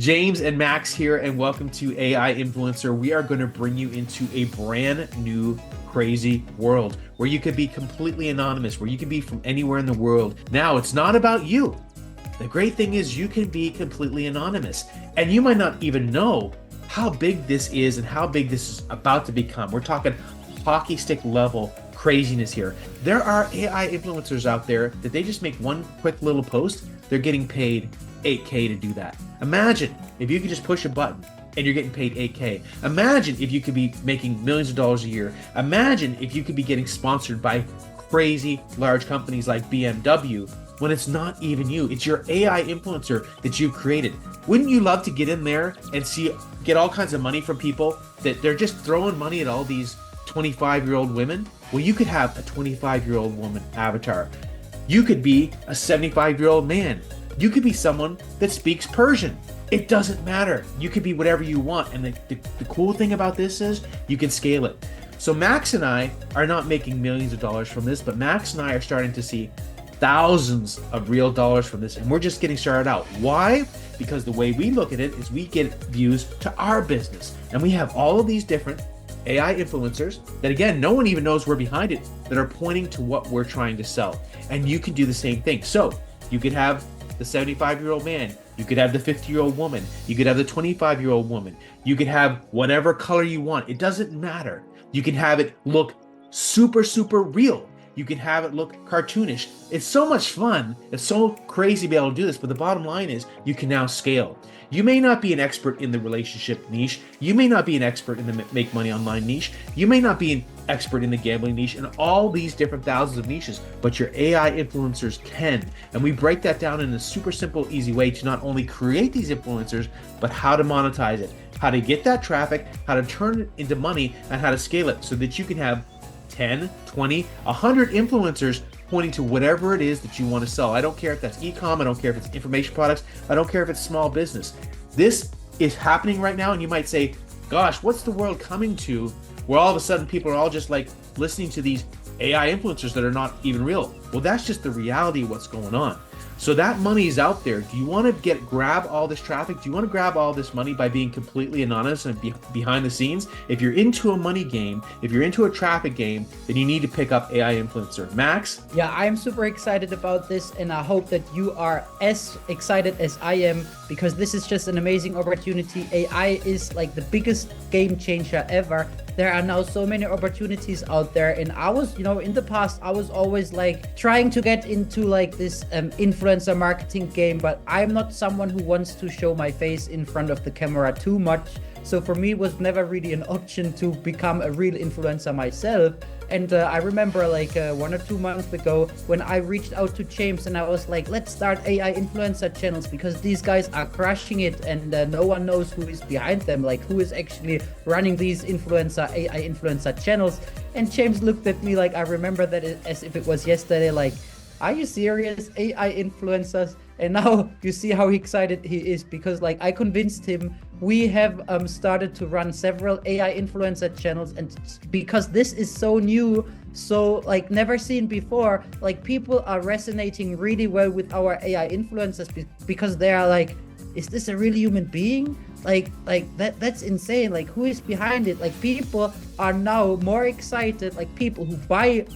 James and Max here, and welcome to AI Influencer. We are going to bring you into a brand new crazy world where you could be completely anonymous, where you can be from anywhere in the world. Now, it's not about you. The great thing is you can be completely anonymous, and you might not even know how big this is and how big this is about to become. We're talking hockey stick level craziness here. There are AI influencers out there that they just make one quick little post. They're getting paid 8K to do that. Imagine if you could just push a button and you're getting paid 8K. Imagine if you could be making millions of dollars a year. Imagine if you could be getting sponsored by crazy large companies like BMW when it's not even you. It's your AI influencer that you've created. Wouldn't you love to get in there and get all kinds of money from people that they're just throwing money at all these 25-year-old women? Well, you could have a 25-year-old woman avatar. You could be a 75-year-old man. You could be someone that speaks Persian. It doesn't matter. You could be whatever you want. And the cool thing about this is you can scale it. So Max and I are not making millions of dollars from this, but Max and I are starting to see thousands of real dollars from this. And we're just getting started out. Why? Because the way we look at it is we get views to our business. And we have all of these different AI influencers that, again, no one even knows we're behind it, that are pointing to what we're trying to sell. And you can do the same thing. So you could have the 75-year-old man, you could have the 50-year-old woman, you could have the 25-year-old woman, you could have whatever color you want. It doesn't matter. You can have it look super, super real. You can have it look cartoonish. It's so much fun. It's so crazy to be able to do this, but the bottom line is you can now scale. You may not be an expert in the relationship niche. You may not be an expert in the make money online niche. You may not be an expert in the gambling niche and all these different thousands of niches, but your AI influencers can. And we break that down in a super simple, easy way to not only create these influencers, but how to monetize it, how to get that traffic, how to turn it into money, and how to scale it so that you can have 10, 20, 100 influencers pointing to whatever it is that you want to sell. I don't care if that's e-com, I don't care if it's information products, I don't care if it's small business. This is happening right now, and you might say, gosh, what's the world coming to where all of a sudden people are all just like listening to these AI influencers that are not even real? Well, that's just the reality of what's going on. So that money is out there. Do you want to grab all this traffic? Do you want to grab all this money by being completely anonymous and behind the scenes? If you're into a money game, if you're into a traffic game, then you need to pick up AI influencer. Max? Yeah, I'm super excited about this, and I hope that you are as excited as I am, because this is just an amazing opportunity. AI is like the biggest game changer ever. There are now so many opportunities out there, and I was, in the past, I was always like trying to get into like this influencer marketing game, but I'm not someone who wants to show my face in front of the camera too much. So for me, it was never really an option to become a real influencer myself. And I remember like 1 or 2 months ago when I reached out to James and I was like, let's start AI influencer channels because these guys are crushing it, and no one knows who is behind them, like who is actually running these AI influencer channels. And James looked at me like, I remember that as if it was yesterday, like, are you serious? AI influencers? And now you see how excited he is, because like I convinced him. We have started to run several AI influencer channels, and because this is so new, so like never seen before, like people are resonating really well with our AI influencers because they are like, is this a real human being? Like that's insane. Like, who is behind it? Like, people are now more excited. Like, people who buy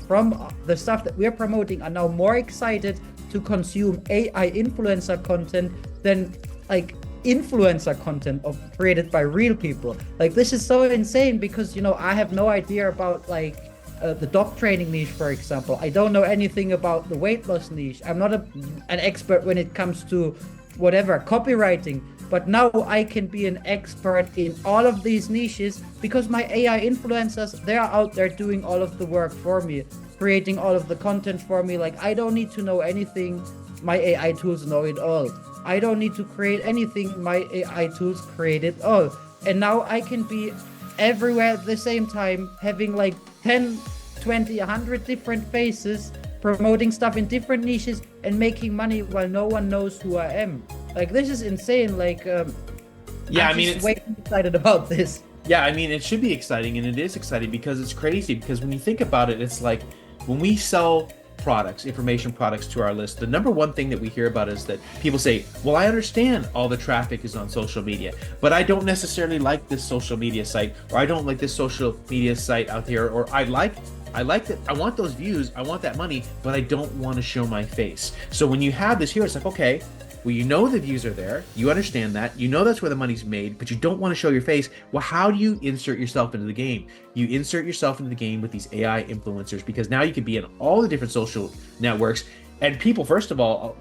from the stuff that we're promoting are now more excited to consume AI influencer content than like influencer content created by real people. Like, this is so insane because I have no idea about like the dog training niche, for example. I don't know anything about the weight loss niche. I'm not an expert when it comes to whatever copywriting, but now I can be an expert in all of these niches because my AI influencers, they are out there doing all of the work for me, creating all of the content for me. Like, I don't need to know anything. My AI tools know it all. I don't need to create anything. My AI tools create it all. And now I can be everywhere at the same time, having like 10, 20, 100 different faces, promoting stuff in different niches and making money while no one knows who I am. Like, this is insane. Like, yeah, I'm just way too excited about this. Yeah, I mean, it should be exciting, and it is exciting because it's crazy. Because when you think about it, it's like when we sell products, information products to our list, the number one thing that we hear about is that people say, well, I understand all the traffic is on social media, but I don't necessarily like this social media site, or I don't like this social media site out here, or I like that, I want those views, I want that money, but I don't want to show my face. So when you have this here, it's like, okay, well, you know the views are there, you understand that, you know that's where the money's made, but you don't want to show your face. Well, how do you insert yourself into the game? You insert yourself into the game with these AI influencers, because now you can be in all the different social networks. And people, first of all,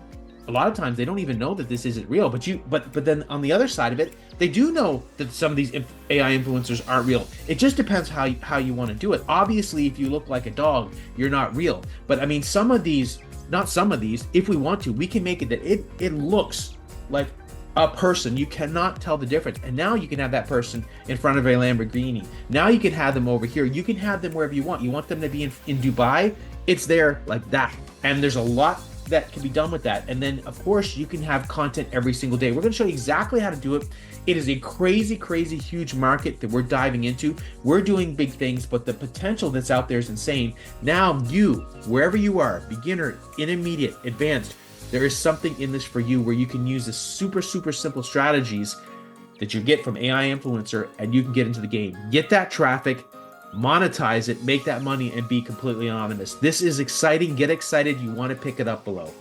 a lot of times they don't even know that this isn't real, but then on the other side of it, they do know that some of these AI influencers aren't real. It just depends how you want to do it. Obviously, if you look like a dog, you're not real. But I mean, if we want to, we can make it that it looks like a person. You cannot tell the difference. And now you can have that person in front of a Lamborghini. Now you can have them over here. You can have them wherever you want. You want them to be in Dubai, it's there like that. And there's a lot that can be done with that. And then of course you can have content every single day. We're going to show you exactly how to do it. It is a crazy huge market that we're diving into. We're doing big things, but the potential that's out there is insane. Now you, wherever you are, beginner, intermediate, advanced, there is something in this for you where you can use the super simple strategies that you get from AI Influencer, and you can get into the game, get that traffic, monetize it, make that money, and be completely anonymous. This is exciting. Get excited. You want to pick it up below.